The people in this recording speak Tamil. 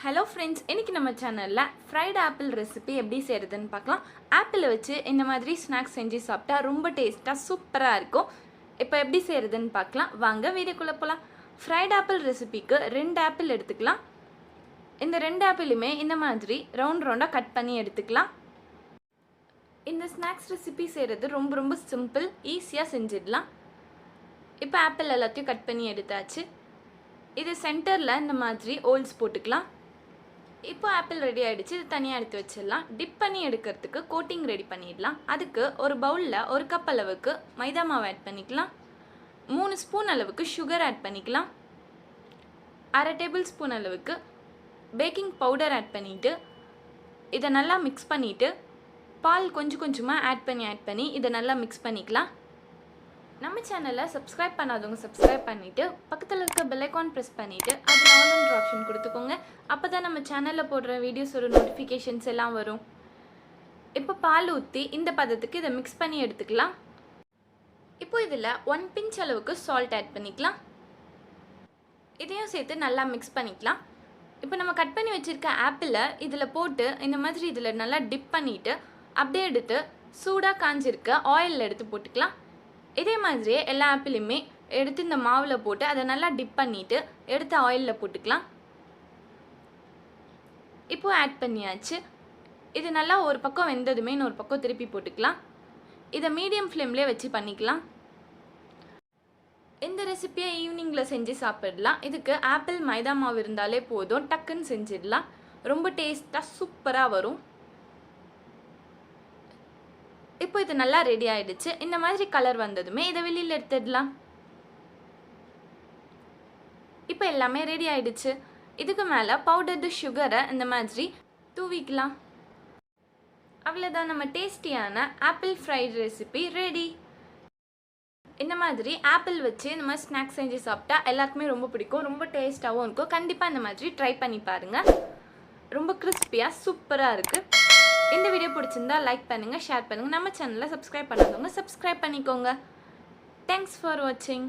ஹலோ ஃப்ரெண்ட்ஸ், இன்றைக்கி நம்ம சேனலில் ஃப்ரைட் ஆப்பிள் ரெசிபி எப்படி செய்கிறதுன்னு பார்க்கலாம். ஆப்பிளை வச்சு இந்த மாதிரி ஸ்நாக்ஸ் செஞ்சு சாப்பிட்டா ரொம்ப டேஸ்ட்டாக சூப்பராக இருக்கும். இப்போ எப்படி செய்கிறதுன்னு பார்க்கலாம். வாங்க வீடியோக்குள்ளே போகலாம். ஃப்ரைட் ஆப்பிள் ரெசிபிக்கு 2 ஆப்பிள் எடுத்துக்கலாம். இந்த 2 ஆப்பிளுமே இந்த மாதிரி ரவுண்டாக கட் பண்ணி எடுத்துக்கலாம். இந்த ஸ்நாக்ஸ் ரெசிபி செய்கிறது ரொம்ப சிம்பிள், ஈஸியாக செஞ்சிடலாம். இப்போ ஆப்பிள் எல்லாத்தையும் கட் பண்ணி எடுத்தாச்சு. இது சென்டரில் இந்த மாதிரி ஹோல்ஸ் போட்டுக்கலாம். இப்போ ஆப்பிள் ரெடி ஆகிடுச்சு. இது தனியாக எடுத்து வச்சிடலாம். டிப் பண்ணி எடுக்கிறதுக்கு கோட்டிங் ரெடி பண்ணிடலாம். அதுக்கு ஒரு பவுலில் 1 கப் அளவுக்கு மைதா மாவு ஆட் பண்ணிக்கலாம். 3 ஸ்பூன் அளவுக்கு சுகர் ஆட் பண்ணிக்கலாம். 1/2 டேபிள் ஸ்பூன் அளவுக்கு பேக்கிங் பவுடர் ஆட் பண்ணிவிட்டு இதை நல்லா மிக்ஸ் பண்ணிவிட்டு பால் கொஞ்சமாக ஆட் பண்ணி இதை நல்லா மிக்ஸ் பண்ணிக்கலாம். நம்ம சேனலை சப்ஸ்கிரைப் பண்ணாதவங்க சப்ஸ்கிரைப் பண்ணிவிட்டு பக்கத்தில் இருக்க பெல் ஐகான் ப்ரெஸ் பண்ணிவிட்டு அதில் ஆல் ஆப்ஷன் கொடுத்துக்கோங்க. அப்போ தான் நம்ம சேனலில் போடுற வீடியோஸோட நோட்டிஃபிகேஷன்ஸ் எல்லாம் வரும். இப்போ பால் ஊற்றி இந்த பதத்துக்கு இதை மிக்ஸ் பண்ணி எடுத்துக்கலாம். இப்போ இதில் 1 பிஞ்ச் அளவுக்கு சால்ட் ஆட் பண்ணிக்கலாம். இதையும் சேர்த்து நல்லா மிக்ஸ் பண்ணிக்கலாம். இப்போ நம்ம கட் பண்ணி வச்சுருக்க ஆப்பிளை இதில் போட்டு இந்த மாதிரி இதில் நல்லா டிப் பண்ணிவிட்டு அப்படியே எடுத்து சூடாக காஞ்சிருக்க ஆயிலில் எடுத்து போட்டுக்கலாம். இதே மாதிரியே எல்லா ஆப்பிளுமே எடுத்து இந்த மாவில் போட்டு அதை நல்லா டிப் பண்ணிவிட்டு எடுத்து ஆயிலில் போட்டுக்கலாம். இப்போது ஆட் பண்ணியாச்சு. இது நல்லா ஒரு பக்கம் வெந்ததுமே இன்னொரு பக்கம் திருப்பி போட்டுக்கலாம். இதை மீடியம் ஃப்ளேம்லேயே வச்சு பண்ணிக்கலாம். இந்த ரெசிபியை ஈவினிங்கில் செஞ்சு சாப்பிடலாம். இதுக்கு ஆப்பிள் மைதா மாவு இருந்தாலே போதும், டக்குன்னு செஞ்சிடலாம். ரொம்ப டேஸ்ட்டாக சூப்பராக வரும். இப்போ இது நல்லா ரெடி ஆகிடுச்சு. இந்த மாதிரி கலர் வந்ததுமே இதை வெளியில் எடுத்துடலாம். இப்போ எல்லாமே ரெடி ஆகிடுச்சு. இதுக்கு மேலே பவுடர்டு சுகரை இந்த மாதிரி தூவிக்கலாம். அவ்வளோதான், நம்ம டேஸ்டியான ஆப்பிள் ஃப்ரைட் ரெசிபி ரெடி. இந்த மாதிரி ஆப்பிள் வச்சு இந்த மாதிரி ஸ்நாக்ஸ் செஞ்சு சாப்பிட்டா எல்லாருக்குமே ரொம்ப பிடிக்கும். ரொம்ப டேஸ்ட்டாகவும் இருக்கும். கண்டிப்பாக இந்த மாதிரி ட்ரை பண்ணி பாருங்கள். ரொம்ப கிறிஸ்பியாக சூப்பராக இருக்குது. இந்த வீடியோ பிடிச்சிருந்தா லைக் பண்ணுங்கள், ஷேர் பண்ணுங்கள். நம்ம சேனலை சப்ஸ்கிரைப் பண்ணாதவங்க சப்ஸ்கிரைப் பண்ணிக்கோங்க. தேங்க்ஸ் ஃபார் வாட்சிங்.